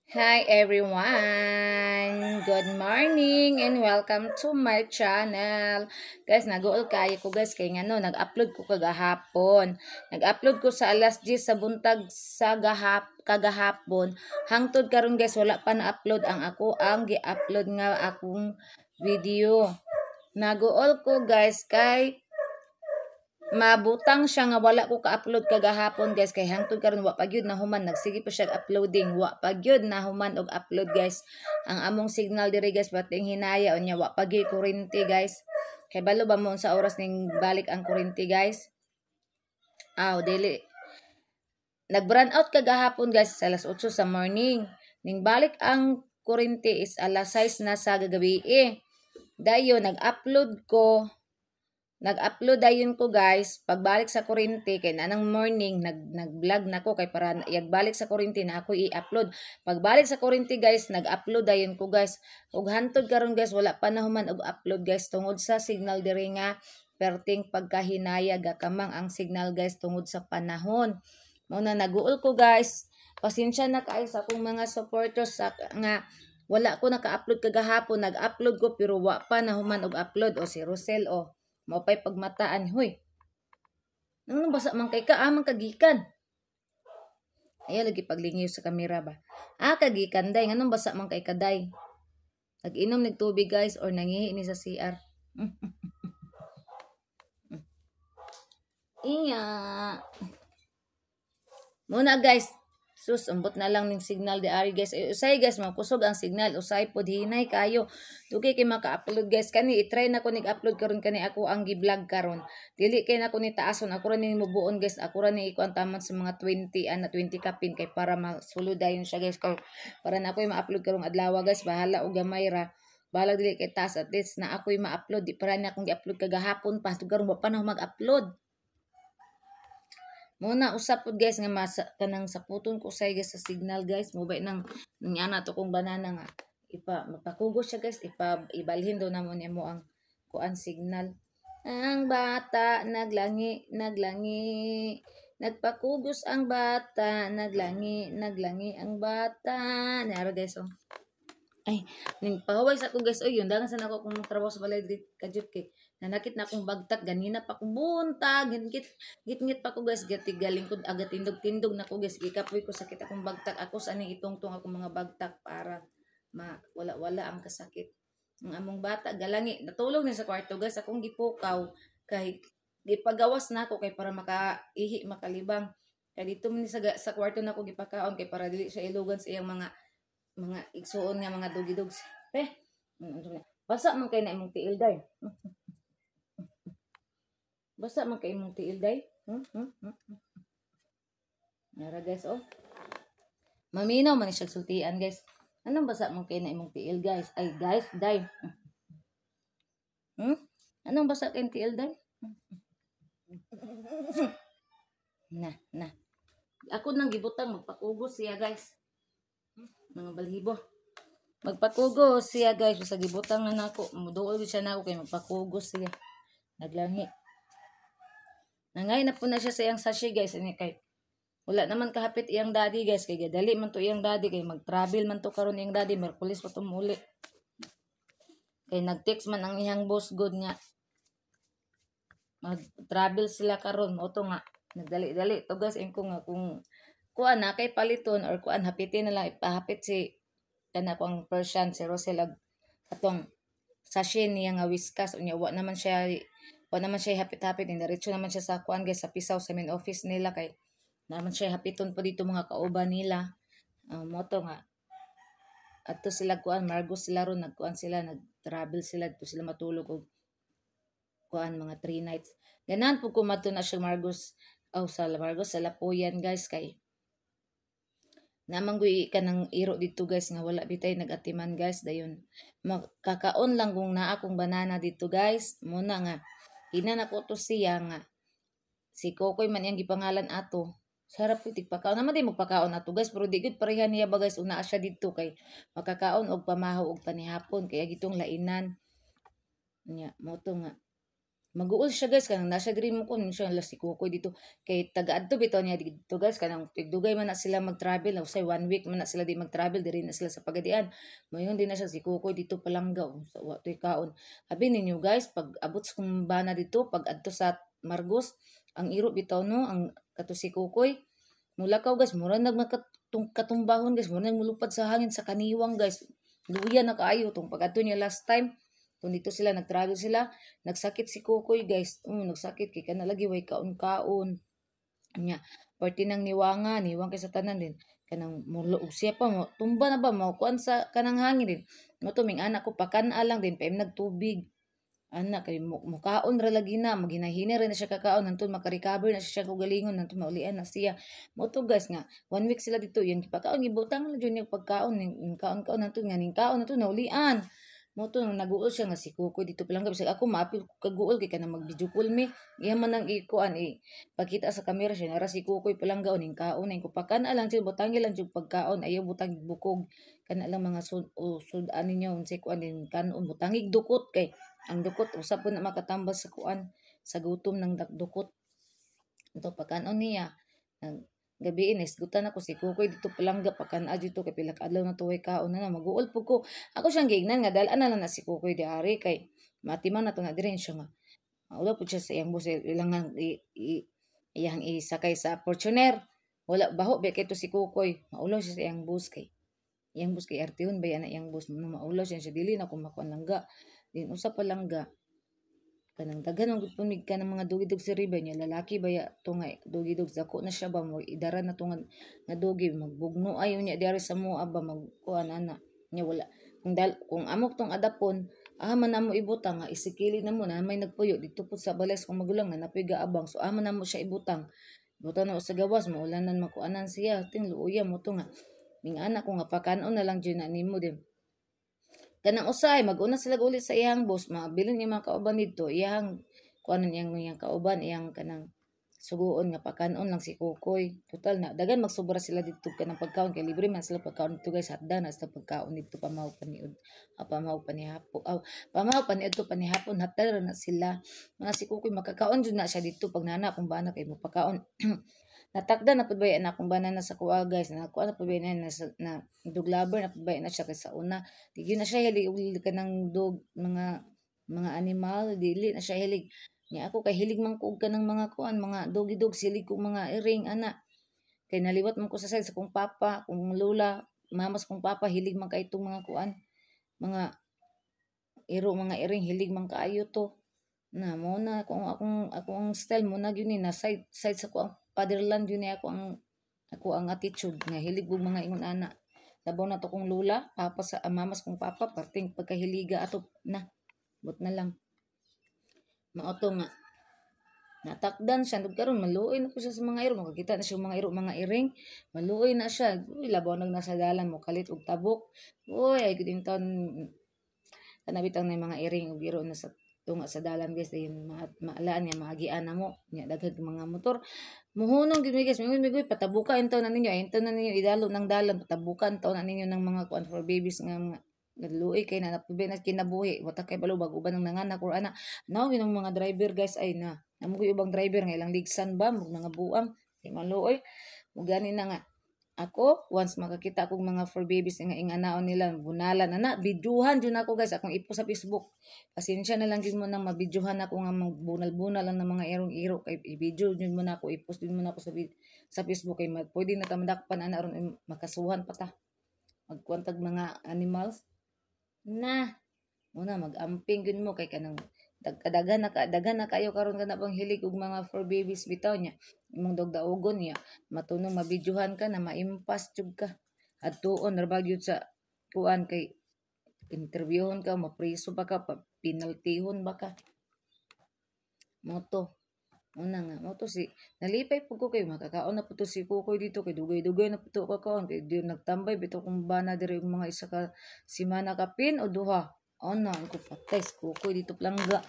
Hi everyone! Good morning and welcome to my channel. Guys, nag-uol kayo ko guys kay ngano nag-upload ko kagahapon. Nag-upload ko sa alas 10 sa buntag sa kagahapon. Hangtod karon guys wala pa na-upload ang gi-upload nga akong video. Nag-uol ko guys kay mabutang siya nga wala ko ka-upload kagahapon guys kay hangtod karon wa pa gyud nahuman nagsige pa siya uploading wa pa gyud nahuman og upload guys ang among signal diri guys bating hinaya unya wa pa gyud kuryente guys kay balo ba mo sa oras ning balik ang kuryente guys dili nag-brown out kagahapon guys sa alas 8 sa morning ning balik ang kuryente is alas 6 na sa gagabi dayon nag-upload dayon ko guys pagbalik sa kuryente kay nanang morning nag-vlog na ko kay para yagbalik sa kuryente na ako i-upload pagbalik sa kuryente guys nag-upload dayon ko guys ug hantod karon guys wala pa nahuman og upload guys tungod sa signal diri nga perting pagkahinaya gakamang ang signal guys tungod sa panahon mao na naguol ko guys pasensya na kay sa akong mga supporters nga wala ko naka-upload kagahapon nag-upload ko pero wa pa nahuman og upload o si Rosel maupay pagmataan, huy. Nang basa man kay ka, amang kagikan. Ayaw lagi paglingiw sa kamera ba. Kagikan day, nganong basa man kay kaday. Nag-inom nagtubig guys or nangihi ni sa CR. Iya. Muna guys, sus, umbot na lang ning signal di ari guys. Usay guys, makusog ang signal. Usay pod hinay kayo. Dugay kay maka-upload guys. Kani, i-try na ko nig-upload karon kani ako ang gi-vlog karon. Dili kay na ko ni taason. Ako ra ni mubuon guys. Ako ra ni ikuan taman sa mga 20 kapin kay para masulod dayon siya guys. Para na ako ma-upload karong adlaw guys. Bahala og gamay ra. Bahala dili kay taas at least na ako'y ma-upload. Di para na akong gi-upload kagahapon pa. Tugarong wa pa na mag-upload. Muna usap pod guys nga kanang saputon ko say guys sa signal guys mobay nang nyana to kong banana nga magpakugos siya guys ibalhin do namon mo ang kuan signal ang bata naglangi nagpakugos ang bata naglangi ang bata naro guys ay ning pahaway sa ko guys yun dangan sa nako kung trabaho sa balay kadjut kay nanakit na akong bagtak ganina pa akong buntag git pa ko guys gati galing ko aga tindog na ko guys gikapoy ko sakit akong bagtak ako sa ni itongtong akong mga bagtak para wala ang kasakit ang among bata galangi natulog ni sa kwarto guys akong gipukaw kay gipagawas na ako kay para makaihi makalibang kay dito man sa kwarto na ako gipakaon kay para dili siya ilugan sa iyang mga igsuon nga mga dugidogs basa man kay na imong tiil day basta man kay imong tiil day. Nara guys Maminaw man siya sultian guys. Anong basa man kay na imong tiil guys? Ay guys, day. Anong basa kay tiil day? Na. Ako nang gibutang magpakugos siya guys. Mga balhibo. Magpakugos siya guys sa gibutang na nako. Muduol siya nako kay magpakugos siya. Naglangi. Nangay na po na siya sa iyang sachet guys. Kay wala naman kahapit iyang daddy guys. Kaya dali man to iyang daddy. Kay mag-travel man to karon iyang daddy. Merkulis pa to muli. Kay nag-text man ang iyang boss good nga. Mag-travel sila karon. O to nga. Nagdali-dali. To guys. Ko nga kung kuan na kay paliton or kuan hapitin na lang. Ipahapit si kana ko ang Persian. Si Rosel atong sachet niya nga whiskas. Unya wa naman siya hapit-hapit. Diretso naman siya sa kuan guys sa pisaw sa main office nila kay naman siya hapiton po dito mga kauban nila. Moto nga. Ato sila kuan Margos sila ron nagkuan sila nag-travel sila dito sila matulog og kuan mga 3 nights. Ganan po kumato na siya Margos sa Margos sa Lapuyan guys kay namanggoy ka ng iro dito guys nga wala bitay nagatiman guys dayon makakaon lang kung naa akong banana dito guys muna nga ina na ko to siya nga si Kokoy man yang gipangalan ato sarap pitik pakaon naman di magpakaon ato guys pero di gud pareha niya ba guys una siya dito kay makakaon og pamahaw og panihapon kaya gitong lainan nya mo to nga Maguol siya guys kanang nasa diri mo kun siya la si Kukoy dito kay taga-adto bitaw niya dito guys kanang tigdugay man na sila mag-travel usay 1 week man na sila di mag-travel diri na sila sa Pagadian mayon din na siya si Kukoy dito palangga sa watoy kaon abi ninyo guys pag abot sa kumbana dito pag adto sa Margos ang iro bitaw no ang kato si Kukoy mulakaw guys mura katumbahon guys mura mulupad sa hangin sa kaniwang guys luya na kaayo tong pag adto niya last time kung dito sila nag-travel sila nagsakit si Kukoy guys. Nagsakit kay kana lagi way kaon-kaon. Nya, parte nang niwang kay sa tanan din. Kanang mulo siya pa mo tumba na ba mo kuan sa kanang hangin din. Mo tuming anak ko pakana lang din paim nagtubig. Anak kay mukaon ra lagi na maginahini ra na siya kakaon nantud makarecover na siya kugalingon nantud maulian na siya. Mo to guys nga 1 week sila dito yung pagkaon gibutang lang jud yung pagkaon ning kaon-kaon nantud nga ning kaon nantud naulian. Mo to nang naguol siya nga si Kukoy dito pa lang gabi ako maapil ko kaguol kay kana mag-video call me iya man nang ikuan pakita sa camera siya nara si Kukoy pa lang gaon ning kaon ning kupakan lang siya butangi lang siya pagkaon ayaw butang bukog kana lang mga sudan ninyo unsay kuan din kanon butangig dukot kay ang dukot usap po na makatambas sa kuan sa gutom ng dukot ito pagkanon niya gabi inisgutan ako si Kukoy dito palangga pakan dito kay pila ka adlaw na tuway kaon na maguol po ko ako siyang gignan nga dal ana lang na si Kukoy di ari kay matimang na to na dire siya nga wala po siya sa iyang bus ilangan iyang isakay sa Fortuner wala baho ba kay to si Kukoy maulaw siya sa iyang bus kay RT1 ba yan na iyang bus maulaw siya dili na ko makuan langga din usa pa langga kanang daghan ang pumig ka ng mga dugidog si Ribe niya lalaki baya to nga dugidog dako na siya ba mo idara na to nga dugi magbugno ayo niya diari sa mo ba magkuan ana niya wala kung amok tong adapon man namo ibutang nga isikili na mo na may nagpuyo dito po sa bales kung magulang na napiga abang so na mo siya ibutang na sa gawas mo ulanan makuanan siya ting luuya mo to nga ning anak ko nga pakanon na lang dyan na nimo din kanang usay mag-una sila ulit sa iyang boss mabilin niya mga kauban dito iyang kuanon iyang kauban iyang kanang suguon nga pakanon lang si Kukoy total na dagan magsubra sila dito kanang pagkaon kay libre man sila pagkaon dito guys hatda na sa pagkaon dito pamahaw paniud pamahaw panihapon pamahaw paniud to panihapon hatda na sila mga si Kukoy makakaon jud na siya dito pag nana kung bana kay mo pagkaon natakda na pud na akong banana sa kuha guys na kuha na pud na duglaber na pud na siya kaysa una tigyo na siya hilig ka ng dog mga animal dili na siya hilig niya ako kay hilig man ko ka ng mga kuan mga dog silig ko mga iring ana kay naliwat man ko sa side sa kong papa kung lola mamas kong papa hilig man kay itong mga kuan mga mga iring hilig man kaayo to na mo na kung akong style mo na gyud ni na side sa ko fatherland yun ako ang attitude nga hilig og mga ingon ana labaw na to kong lula papa sa mamas kong papa parting pagkahiliga ato na but na lang maoto nga natakdan siya karon maluoy na po siya sa mga iro makakita na siya mga iring maluoy na siya uy labaw nasa dalan mo kalit og tabok uy ay guding taon kanabitang na mga iring og iro na sa tunga sa dalan guys dayon maalaan niya maagian na mo nya daghang mga motor muhunong gid guys migoy patabuka entaw na ninyo idalo ng dalan patabuka entaw na ninyo ng mga kuan for babies nga mga luoy kay na napubi na kinabuhi wata kay balo uban ng nanganak or ana now ginang mga driver guys ay na namugoy ubang driver nga ilang ligsan ba mo mga buang kay maluoy ug gani na nga ako, once makakita akong mga for babies nga inganaon nila, bunalan na videohan dyan ako guys, akong ipo sa Facebook. Pasensya na lang din mo nang mabidyohan ako nga bunal-bunal lang ng mga irong-iro, kay i-video dyan mo na ako, i-post din mo na ako sa Facebook, kay pwede na tamadakpan, ron makasuhan pa ta. Magkwantag mga animals. Muna mag-amping din mo, kay kanang daghan na kayo karon kana bang hilig og mga for babies bitaw niya imong dogdaogon niya matunong mabidyohan ka na maimpas jud ka adtuon ra bagyud sa kuan kay interviewon ka mapriso ba ka pinaltihon ba ka moto una nga moto si nalipay pud ko kay makakaon na pud si Kukoy dito kay dugay-dugay na pud ko kaon kay di nagtambay bitaw kung bana diri mga isa ka semana kapin o duha ana ko patay si Kukoy dito plangga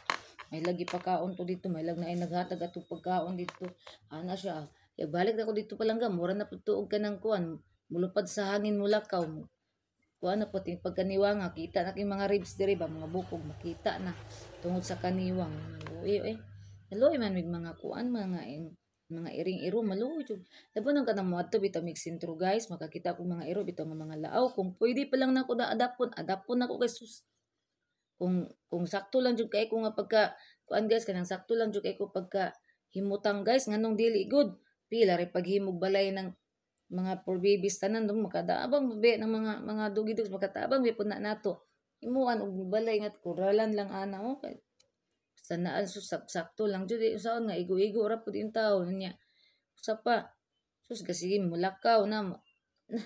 may lagi pa kaon to dito may lag na ay naghatag ato pagkaon dito ana siya balik na ko dito palangga mura na pud tuog ka ng kuan mulupad sa hangin mulakaw kuan na po ting pagkaniwang nga kita na kay mga ribs diri ba mga bukog makita na tungod sa kaniwang maluoy maluoy man mig mga kuan mga iring-iro maluoy jud laban ang kanang moadto bitaw mig sentro guys makakita ko mga iro bitaw nga mga laaw kung pwede pa lang nako na adapon nako kay sus kung sakto lang jud kay ko nga pagka kuan guys kanang sakto lang jud kay ko pagka himutang guys nganong dili good pila ray paghimog balay ng mga poor babies tanan dong makadaabang be ng mga dugidog makatabang be pud na nato imuan og balay nga kuralan lang ana o kay sanaan sakto lang jud usaon nga igo-igo ra pud in tawo niya usa pa sus kasi mulakaw na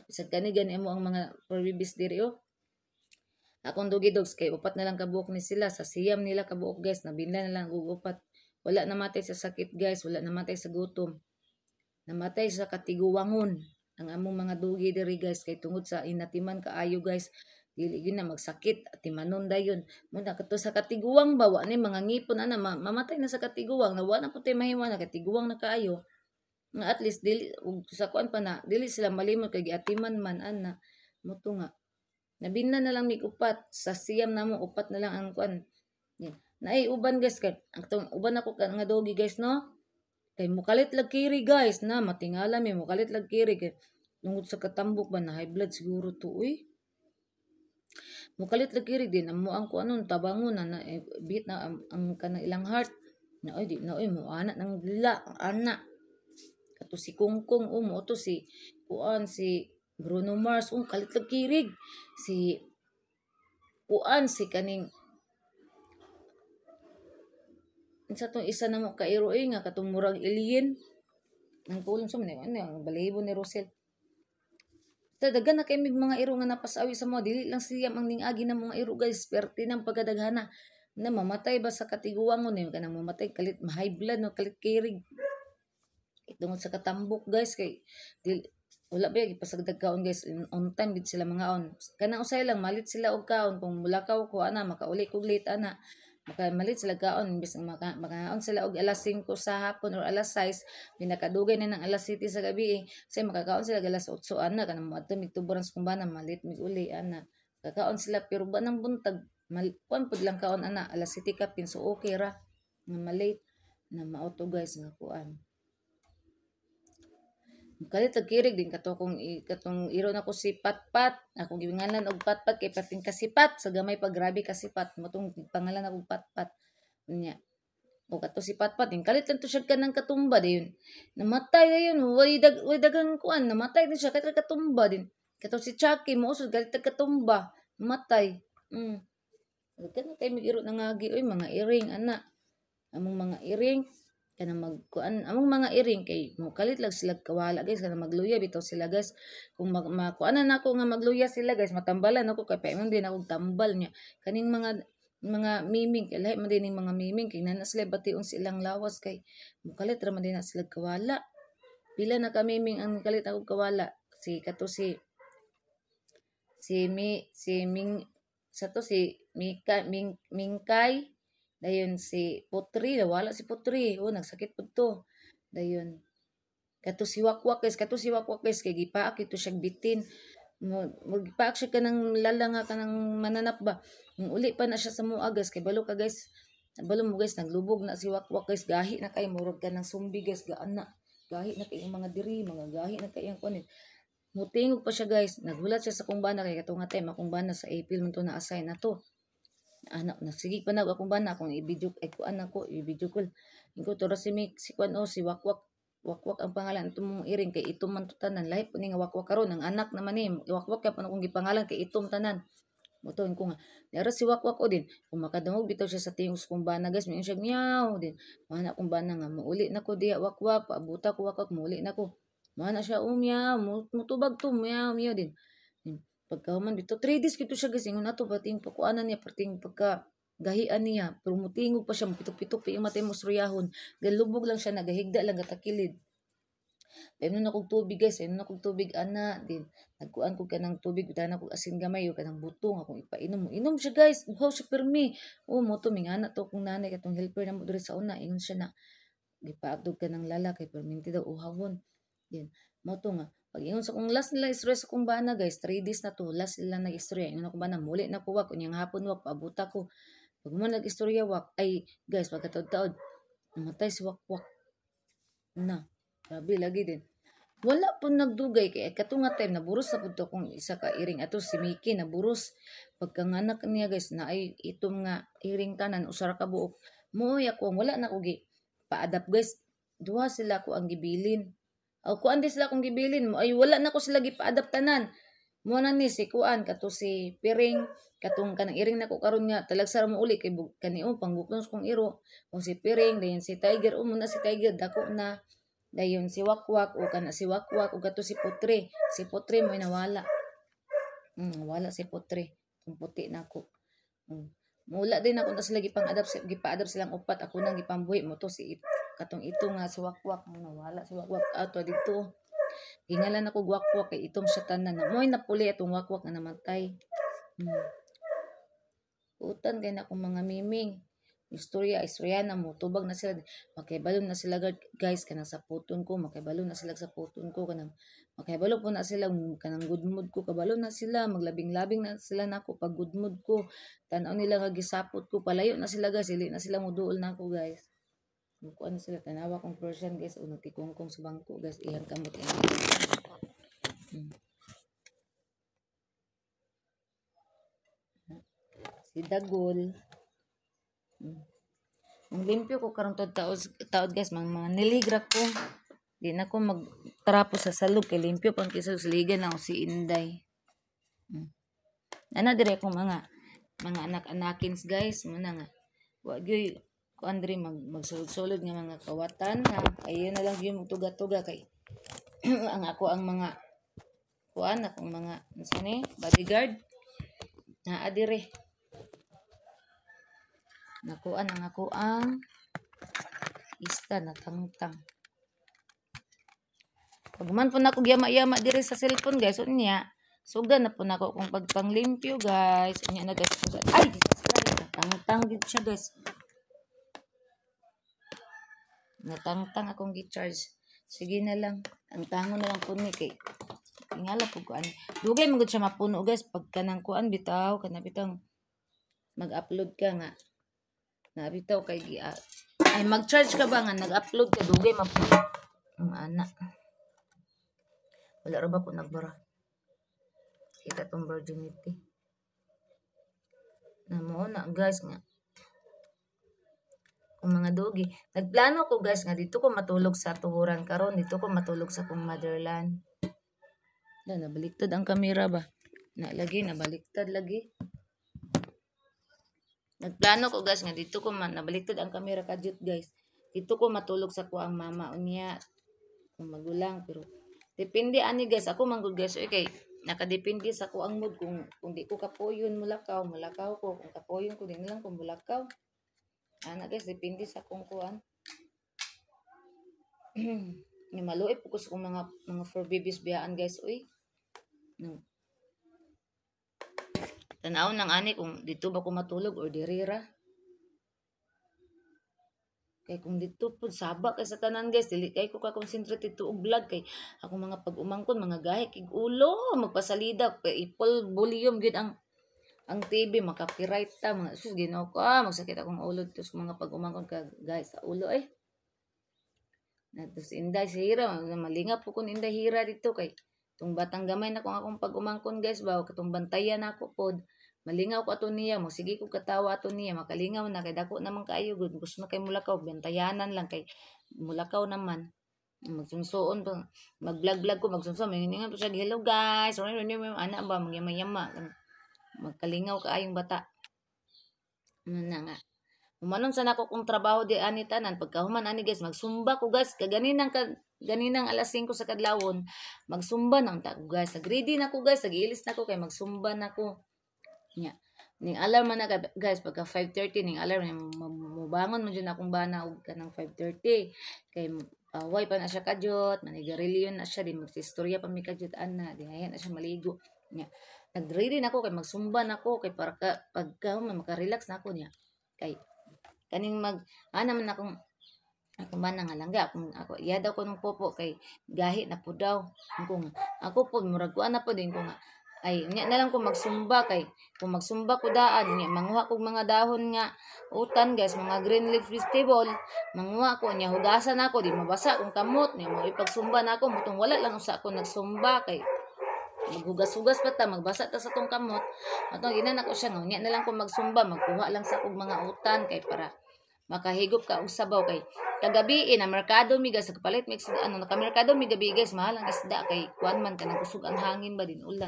bisag kani gani mo ang mga poor babies diri o akong dugidogs kay upat na lang kabuok ni sila sa siyam nila kabuok guys nabinla na lang og upat wala namatay sa sakit guys wala namatay sa gutom namatay sa katiguwangon ang among mga dugi diri guys kay tungod sa inatiman kaayo guys dili gyud na magsakit at timanon dayon mo na kato sa katiguwang ba wa ni mga ngipon ana mamatay na sa katiguwang na wala pud tay mahimo na katiguwang na kaayo nga at least dili ug sa kuan pa na dili sila malimot kay giatiman man ana mo to nga nabinla na lang mig upat sa siyam namo upat na lang ang kuan yan naay uban guys kay ang uban ako nga dogi guys no kay mukalit lag kiri guys na matingala mi mukalit lag kiri kay tungod sa katambok ba na high blood siguro to uy mukalit lag kiri din amo ang kuanon tabangon na beat na ang kanang ilang heart na oy di na oy mo ana nang lila ana kato si Kungkong mo to si kuan si Bruno Mars kalit lag kirig si kuan si kaning sa tong isa na mo kairoy nga katong murag alien nang pulong sa man ano ang balahibo ni Rosel sa daghan na kay mig mga iro nga napasawi sa mo dili lang siya ang ningagi na mga iro guys perti ng pagadaghana na mamatay ba sa katiguangon ni kanang mamatay kalit high blood no kalit kirig tungod sa katambok guys kay dili wala ba ipasagdag kaon guys on time gid sila mga on kana usay lang malit sila og kaon kung mulakaw ko ana makauli kog late ana makamalit sila kaon imbes makaon sila og alas 5 sa hapon or alas 6 pinakadugay na ng alas 7 sa gabi say makakaon sila alas 8 ana kanang moadto mig tuboran sa kumbana malit mig uli ana kakaon sila pero ba nang buntag kuan pud lang kaon ana alas 7 ka pinso okay ra nga malate na mauto guys nga kuan kalit kirig din katong iro na ko si Patpat akong gibangalan og Patpat kay pating kasipat sa gamay pa grabe kasipat motong pangalan ako Patpat unya o kato si Patpat din kalit lang to siya kanang katumba din namatay na yun way dagang kuan namatay din siya kay katumba din kato si Chucky mo usod kalit katumba namatay kana kay migiro nangagi oy mga iring ana among mga iring kanang magkuan among mga iring kay mo kalit lang sila kawala guys kanang magluya bitaw sila guys kung makuanan nako nga magluya sila guys matambalan ako kay paingon din ako tambal niya kaning mga miming kay lahi man din ning mga miming kay nana sila bation silang lawas kay mo kalit ra man din na sila kawala pila na ka miming ang kalit ako kawala si kato si Ming sa to si Mingkay dayon si Putri wala si Putri nagsakit pud to dayon kato si Wakwak guys kay gipaak ito siya bitin mo gipaak siya kanang lala nga kanang mananap ba uli pa na siya sa muagas kay balo ka guys balo mo guys naglubog na si Wakwak guys gahi na kay murag ka ng sumbi guys gaan na gahi na kay mga diri mga gahi na kay ang kunin mutingog pa siya guys naghulat siya sa kumbana kay katong nga time akong bana sa April man to na assign na to anak na sige pa na akong bana akong i-video kuan ako i-video call ingko to ra si kuan si Wakwak ang pangalan itong iring kay itom man to tanan lahi po ni nga Wakwak karon ang anak naman ni Wakwak kay pa akong gipangalan kay itom tanan moton ko nga nara si Wakwak o din kung makadungog bitaw siya sa tingog kong bana guys may siya miyaw din mana kong bana nga mauli na ko diha Wakwak paabuta ko Wakwak mauli na ko mana siya miyaw mutubag to miyaw din pagkahuman dito 3 days kito siya guys ingon ato pating pakuanan niya pating pagka gahian niya pero mutingog pa siya pitok-pitok pa yung matay mo suryahon galubog lang siya nagahigda lang gatakilid painom na kog tubig guys painom na kog tubig ana din nagkuan ko kanang tubig dana kog asin gamay o kanang butong akong ipainom mo inom siya guys uhaw siya permi mo to mingana to kung nanay katong helper na mo diri sa una ingon siya na gipaagdog ka ng lala kay perminti daw uhawon din mo to nga Pag ingon sa kung last nila istorya sa kong bana guys, 3 days na to, last nila nag-istorya. Ingon ako bana, muli na ko wak, kunyang hapon wak, pabuta ko. Pag mo nag-istorya wak, ay guys, pagkataod-taod, namatay si wak-wak na. Grabe lagi din. Wala po nagdugay kay katunga time naburos sa pud kung isa ka iring ato si Mickey naburos pagkanganak niya guys na ay itom nga iring tanan usara ka buok moy ako wala na ko gi pa-adapt guys duha sila ko ang gibilin o kuan di sila kung gibilin mo ay wala na ko sila gipa-adapt tanan mo na ni si kuan kato si Piring katong kanang iring nako karon nga talagsara mo uli kay kaniung pangbuknos kong iro kung si Piring dayon si Tiger mo na si Tiger dako na dayon si Wakwak o kana si Wakwak o gato si Putre. Si Putre mo nawala. Wala si Putre. Kung puti na ako. Mula din ako tas lagi pang gipa-adapt silang upat ako nang gipambuhi mo to si katong ito nga si Wakwak mo nawala si Wakwak ato dito. Gingalan ako Wakwak kay itong siya tanan na moy napuli atong Wakwak nga namatay. Utan kay na akong mga miming. Istorya na mo tubag na sila makaibalon na sila guys kanang sa puton ko makaibalon na sila sa puton ko kanang makaibalon po na sila kanang good mood ko kabalo na sila maglabing-labing na sila nako pag good mood ko tan-aw nila nga gisapot ko palayo na sila guys dili na sila muduol nako guys ko ano sila tanawa kong Persian guys uno tikongkong sa bangko guys iyang kamot si Dagol. Ang limpyo ko karon taod guys mga niligra ko. Di na ko magtrapo sa salog kay limpyo pang kisa sa ligan na si Inday. Ana dire ko mga anak-anakins guys mo na nga. Wa gyud ko andre magsulod-sulod nga mga kawatan ha. Ayun na lang yung tuga-tuga kay ang ako ang mga kuan akong mga ni bodyguard na adire. Nakuan ang ako ang ista na tangtang. Pagman po na ako yama-yama dire sa cellphone guys. Unya, sugan na po na ako kung pagpanglimpyo guys. Unya na guys. Ay! Tangtang gid siya guys. Natangtang akong gi-charge. Sige na lang. Ang tango na lang po ni kay ingala po kuan. Dugay magud siya mapuno guys. Pagka nang kuan bitaw. Kana bitang mag-upload ka nga. Nabitaw kay ay mag-charge ka ba nga nag-upload ka dugay mapuno ang anak wala ra ba ko nagbara kita tong virginity na mo na guys nga kung mga dugi nagplano ko guys nga dito ko matulog sa tuhuran karon dito ko matulog sa kong motherland nabaliktad ang kamera ba nabaliktad lagi. Nagplano ko guys nga dito ko nabaliktad ang camera kadyot guys. Dito ko matulog sa ko ang mama unya kung magulang pero depende ani guys ako manggod guys okay nakadepende sa ko ang mood kung di ko kapoyon mulakaw ko kung kapoyon ko din lang kung mulakaw. Ana guys depende sa kung kuan. Ni maluoy po ko sa mga for babies biyaan guys uy. Tanaw nang ani kung dito ba ko matulog or dirira. Kay kung dito po saba kay sa tanan guys dili kay ko ka-concentrate dito og vlog kay ako mga pag-umangkon mga gahi kig ulo magpasalida kay full volume gid ang TV maka-copyright ta mga sus Ginoo ko magsakit akong ulo dito sa mga pag-umangkon ka guys sa ulo Natos Inday si Hira malingap po kun Inday Hira dito kay tung batang gamay na kung akong pag-umangkon guys ba katong bantayan ako pod malingaw ko ato niya mo sige ko katawa ato niya makalingaw na kay dako naman kaayo gud gusto na kay mulakaw bantayanan lang kay mulakaw naman magsunsoon pa mag-vlog ko magsunsoon mingingan to siya hello guys ana ba magyama-yama magkalingaw kaayong bata na nga humanon sa nako kung trabaho di ani tanan pagkahuman ani guys magsumba ko guys ganinang alas 5 sa kadlawon magsumba nang ta guys ready na ko guys nagiilis na ko kay magsumba na ko nya ning alarm man na guys pagka 5:30 ning alarm mubangon man jud akong bana og kanang 5:30 kay way pa na siya kadyot manigarilyo na siya di magsistorya pa mi kadyot ana di ayan na siya maligo nya nagready na ko kay magsumba na ko kay para pagka maka-relax na ko nya kay kaning ana man akong Ako man nga langga ako iya daw ko nung popo kay gahi na po daw. Ako nga ako po murag kuan na po din ko nga ay nya na lang ko magsumba kay kung magsumba ko daan nya manguha kog mga dahon nga utan guys mga green leaf vegetable manguha ko nya hugasan ako di mabasa kung kamot nya mo ipagsumba na ako mutong wala lang usa ako nagsumba kay maghugas-hugas pa ta magbasa ta sa tong kamot atong ginan ako siya nga nya na lang ko magsumba magkuha lang sa kog mga utan kay para makahigop ka og sabaw kay kagabi na merkado mi guys kapalit mi ano nakamerkado mi gabi guys mahal ang isda kay kuan man kanang kusog ang hangin ba din ulan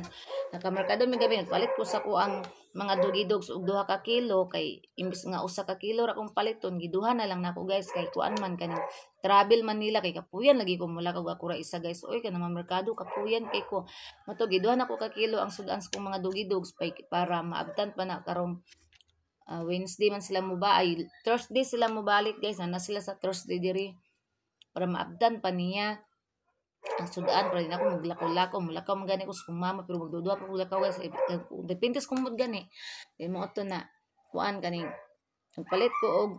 nakamerkado mi gabi nagpalit ko sa ko ang mga dugidog og 2 ka kilo kay imbis nga 1 ka kilo ra kong paliton giduha na lang nako guys kay kuan man kanang travel Manila kay kapuyan lagi ko mula kag ako ra isa guys oy kana merkado kapuyan kay ko mato giduha na ko ka kilo ang sudan sa kong mga dugidogs para maabtan pa na karong Wednesday man sila mo ba ay Thursday sila mo balik guys na sila sa Thursday diri para maabdan pa niya ang sudaan para din ako maglakaw-lakaw mulakaw man gani ko sa kong mama pero magdudua pa ko lakaw guys depende sa kong mood gani di mo to na kuan kaning palit ko og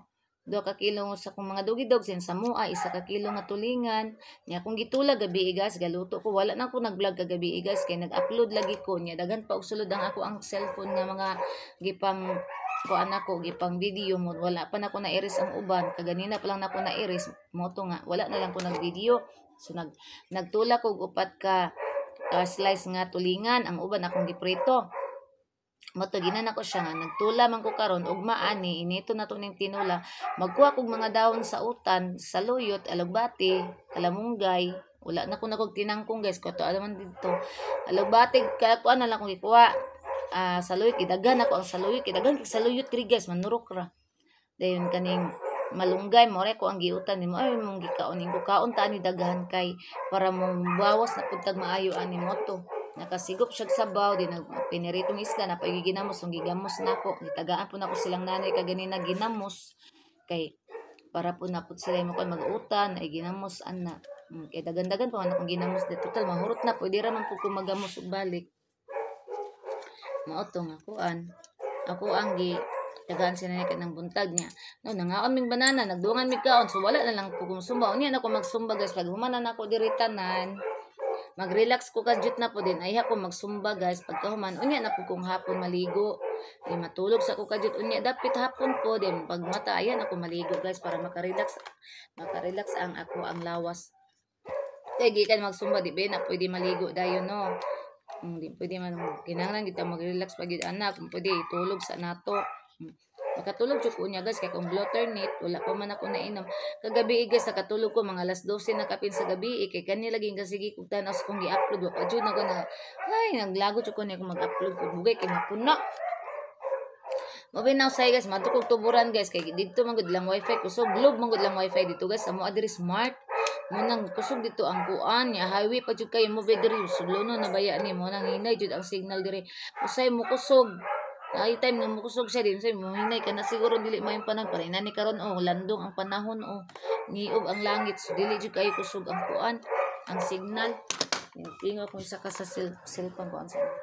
2 ka kilo sa kong mga dugidog sin sa mua 1 ka kilo nga tulingan nya kung gitulag gabi guys galuto ko wala na ko nag-vlog kagabi guys kay nag-upload lagi ko nya daghan pa og sulod ang ako ang cellphone nga mga gipang kuan ako gipang video mo wala pa na ko na-iris ang uban kaganina pa lang na ko na-iris mo to nga wala na lang ko nag-video so nagtula ko og 4 ka slice nga tulingan ang uban akong giprito moto ginan ako siya nga nagtula man ko karon ugma ani inito na to ning tinula magkuha kog mga dahon sa utan saluyot alugbati kalamunggay wala na ko nagog tinangkong guys kato man dito alugbati kuan na lang ko gikuha saluyot kidagan ako ang saluyot kidagan kay saluyot diri guys manurok ra dayon kaning malunggay mo ko ang giutan nimo ay mong gikaon ning kaon ta ni daghan kay para mo bawas na pud maayo ani mo to nakasigop siya sa baw din piniritong isda na pagiginamos ng gigamos nako gitagaan po nako silang nanay kaganina ginamos kay para po na po sila mo kon mag-utan ay ginamos ana kay dagan-dagan pa man akong ginamos de total mahurot na pwede ra man po ko magamos ug balik mao to nga kuan ako ang tagaan sila niya ng buntag niya no nangaon ming banana nagduangan mig kaon so wala na lang ko kung sumba unya na ko magsumba guys pag humanan ako diri tanan mag-relax ko kadyut na po din ay ako magsumba guys pagkahuman unya na po kung hapon maligo ay matulog sa ko kadyut unya dapit hapon po din pag mata ayan ako maligo guys para makarelax ang ako ang lawas kay gikan magsumba di ba na pwede maligo dayon no hindi pwede man kinahanglan kita mag-relax pag anak kung pwede itulog sa nato makatulog jud ko niya guys kay kung blotter net wala pa man ako nainom kagabi guys nakatulog ko mga alas 12 na kapin sa gabi kay kani lagi kasigi kog tan as kong gi-upload wa pa jud na ko na ay naglago jud ko ni ako mag-upload ko bugay kay mapuna Mabinaw say guys matukog tuburan guys kay dito man gud lang wifi kusog globe man gud lang wifi dito guys amo adiri smart munang kusog dito ang kuan ya highway pa jud kayo mo diri suglono na baya ni mo nang hinay jud ang signal diri usay mo kusog ay time nga mukusog siya din say mo hinay ka na siguro dili may panahon pa ni karon landong ang panahon niob ang langit so dili jud kayo kusog ang kuan ang signal tingo ko isa ka sa cellphone ko ang signal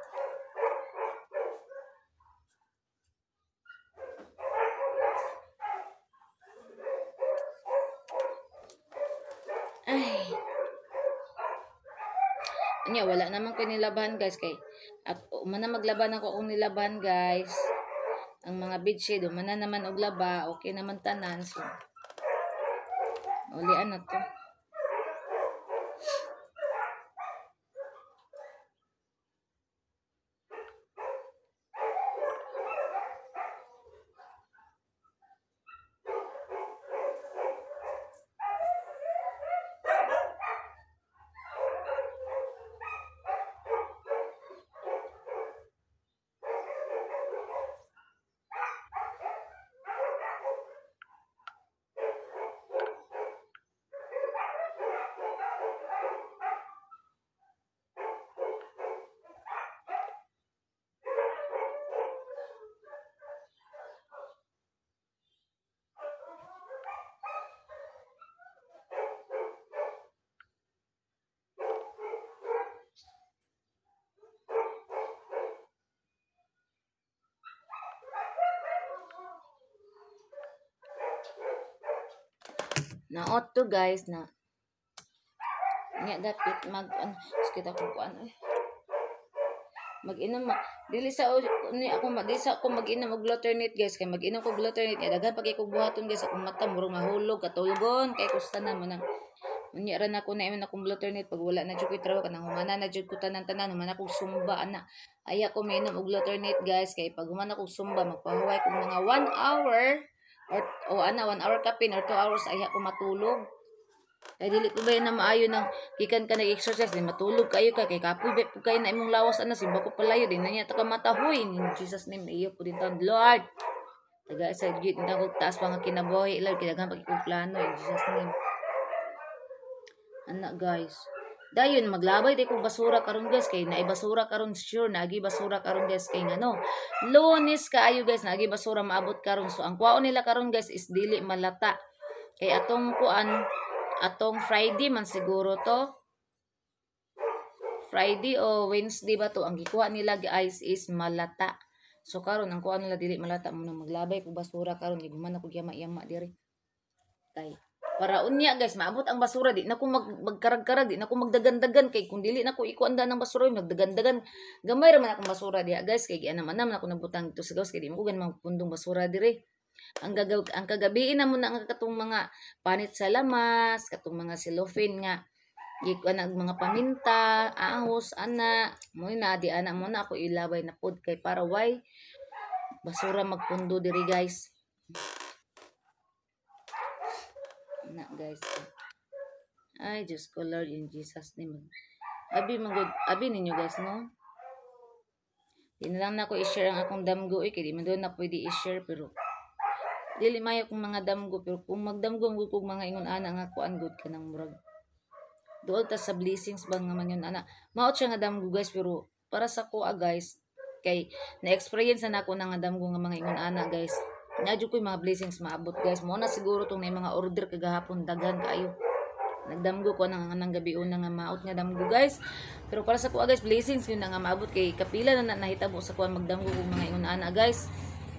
ay anya wala naman ko nilaban guys kay at man maglaban ako kung nilaban guys ang mga bedsheet man naman og laba okay naman tanan so ulian na to Naot to guys na nya dapat mag ano kita ko ano mag-inom dili sa ni ako di sa ako mag-inom og Gluternate guys kay mag-inom ko Gluternate kay daghan pag ko buhaton guys akong mata murong mahulog katulgon kay kusta na mo nang unya ra na ko na imong akong Gluternate pag wala na jud ko trabaho kanang humana na jud ko tanan-tanan humana ko sumba ana aya ko mainom og Gluternate guys kay pag humana ko sumba magpahuway ko mga 1 hour or ana 1 hour kapin or 2 hours aya ko matulog. Kay dili ko ba na maayo nang gikan ka nag-exercise din matulog kayo ka kay kapoy bet po kayo na imong lawas ana simba ko palayo din na niya ta ka matahoy in Jesus name iyo po din tan Lord. Taga sa gid nang ko taas pa nga kinabuhi Lord kinagan pag ikong plano in Jesus name. Ana guys. Dayon maglabay tay kog basura karon guys kay naay basura karon sure naagi basura karon guys kay ngano. Lunes kaayo guys naagi basura maabot karon so ang kwaon nila karon guys is dili malata. Kay atong kuan atong Friday man siguro to. Friday o Wednesday ba to ang gikuha nila guys is malata. So karon ang kuha nila dili malata mo maglabay kog basura karon giguman ako yama-yama diri. Kay para unya guys maabot ang basura di na ko magkarag-karag di na ko magdagan-dagan kay kung dili na ko ikuanda ng basura magdagan-dagan gamay ra man akong basura diha guys kay gianam-anam na ko nabutang ito sa gawas kay di mo ko gan magpundong basura diri. Ang kagabi na mo na ang katong mga panit sa lamas, katong mga cellophane nga gikuan mga paminta, ahos, ana, mo na di ana mo na ako ilabay na pod kay para why basura magpundo diri guys. Na guys. Ay Diyos ko Lord in Jesus name. Abi ninyo guys no. Di na lang na ko i-share ang akong damgo kay di man doon na pwede i-share pero dili mayo kung mga damgo pero kung magdamgo kog mga ingon ana nga kuan good kanang murag duol ta sa blessings bang nga man yun ana maot siya nga damgo guys pero para sa ko guys kay na-experience na ako nga damgo nga mga ingon ana guys nadyo ko mga blessings maabot guys mo na siguro tong may mga order kagahapon daghan kaayo nagdamgo ko nang gabi una nga maot nga damgo guys pero para sa ko guys blessings yun na nga maabot kay kapila na nahitabo sa kuan magdamgo kog mga ingon ana guys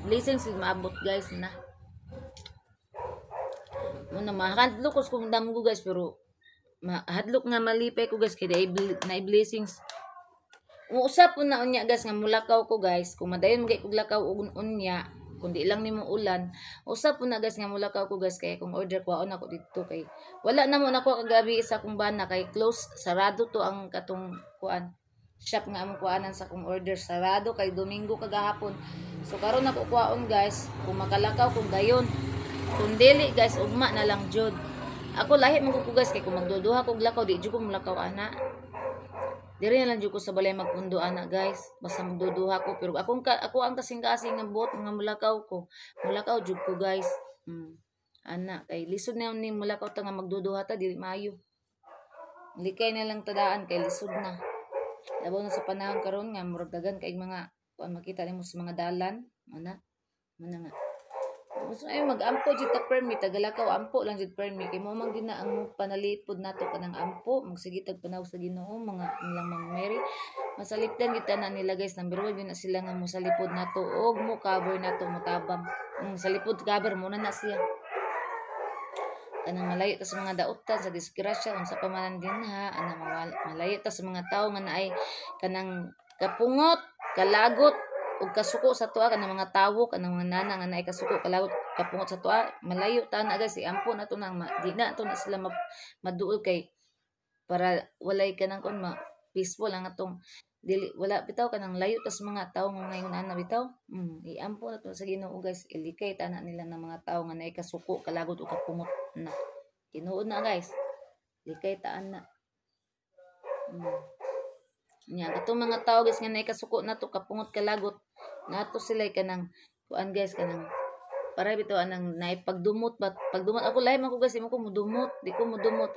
blessings yun maabot guys na muna mahadlok ko kung damgo guys pero mahadlok nga malipay ko guys kay na blessings usap po na unya guys nga mulakaw ko guys kung madayon gay kog lakaw og unya kundi lang nimo ulan usap po na guys nga mulakaw ko guys kay kung order kwaon ako dito kay wala na mo nako kagabi sa kung bana kay close sarado to ang katong kuan shop nga among kuanan sa kung order sarado kay Domingo kagahapon so karon ako kwaon guys kung makalakaw kung dayon kung dili guys ugma na lang jud ako lahi man ko guys kay kung magduduha kog lakaw di jud ko mulakaw ana diri na lang jud ko sa balay magpundo ana guys basta magduduha ko pero ako ang kasing-kasing nga buot nga mulakaw ko mulakaw jud ko guys ana kay lisod na ni mulakaw ta nga magduduha ta dili maayo likay na lang tadaan kay lisod na labaw na sa panahon karon nga murag dagan kay mga kuan makita nimo sa mga dalan ana nga gusto ay mag-ampo jud ta permit tagalakaw ampo lang jud permit kay mo man gina ang panalipod nato kanang ampo magsige tag panahon sa Ginoo mga nilang Ma'am Mary masalipdan kita na nila guys number 1 yun na sila nga mo salipod nato og mo cover nato mo tabang sa lipod cover mo na siya kanang malayo ta sa mga daotan sa disgrasya unsa pa man din ha ana malayo ta sa mga tawo nga naay kanang kapungot kalagot ug kasuko sa tuwa kanang mga tawo kanang mga nana nga naay kasuko kalagot kapungot sa tuwa malayo ta na guys iampo na to nang di na to na sila maduol kay para walay kanang kon peaceful ang atong dili wala bitaw kanang layo tas mga tawo nga ngayon ana bitaw iampo na to sa Ginoo guys ilikay ta na nila ng mga tawo nga naay kasuko kalagot ug kapungot na tinuod na guys likay ta ana nya katong mga tawo guys nga naay kasuko nato kapungot kalagot nato sila kanang kuan guys kanang para bitaw anang naay pagdumot ako lahi man ko guys imo ko mudumot di ko mudumot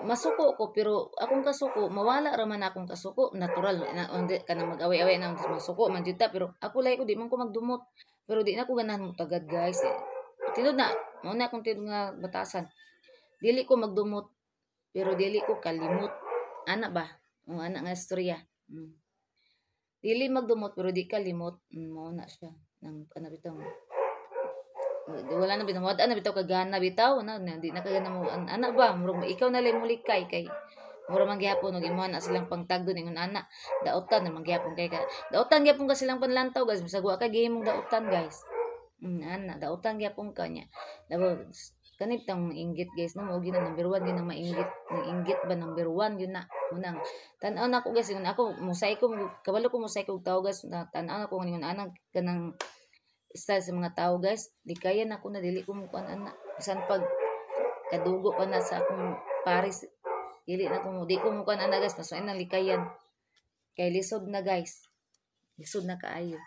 masuko ko pero akong kasuko mawala ra man akong kasuko natural na kanang mag-away-away na masuko man jud ta pero ako lahi ko di man ko magdumot pero di na ko ganahan mo tagad guys tinod na mo na akong tinod nga batasan dili ko magdumot pero dili ko kalimot ana ba ana nga istorya dili magdumot pero di kalimot mo na siya nang kana bitong wala na bitaw wala na bitaw kagana bitaw na di na kagana mo ana ba murag ikaw na lang mulikay kay mura man gyapon og imo na silang pangtagdo ningon ana daotan na man gyapon kay ka daotan gyapon ka silang panlantaw guys bisag wa ka gihimong daotan guys ana daotan gyapon ka nya labo kanit tang inggit guys no mo gina number 1 yun ang mainggit ng inggit ba number 1 yun na unang tan-aw na ko guys yun ako musay ko kabalo ko musay ko og tao guys na tan-aw na ko ningon anang kanang style sa mga tao guys di kaya na ako na dili ko mo kuan ana bisan pag kadugo pa na sa akong pares dili na ko mo di ko mo kuan ana guys mas nang likayan kay lisod na guys lisod na kaayo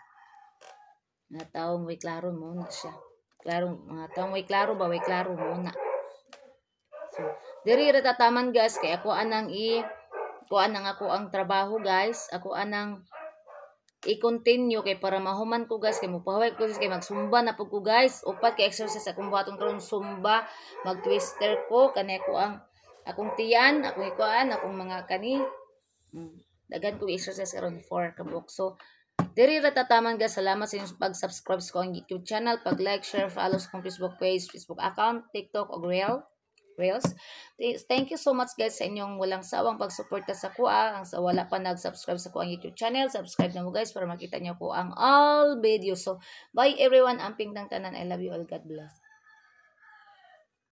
mga taong way klaro mo na siya klaro mga taong way klaro ba way klaro mo na so diri ra tataman guys kay ako anang kuan nang ako ang trabaho guys ako anang i-continue kay para mahuman ko guys kay mupahaway ko guys kay magsumba na pud ko guys upat kay exercise akong buhaton karon sumba mag twister ko kanay ko ang akong tiyan akong ikuan akong mga kani dagan ko exercise karon for kabuk so diri ra tataman guys salamat sa inyong pag-subscribe sa akong YouTube channel pag-like share follow sa akong Facebook page Facebook account TikTok ug Reels. Thank you so much guys sa inyong walang sawang pagsuporta sa kuha. Ang sa wala pa nag-subscribe sa kuha YouTube channel, subscribe na mo guys para makita niyo ko ang all videos. So, bye everyone. Amping ng tanan. I love you all. God bless.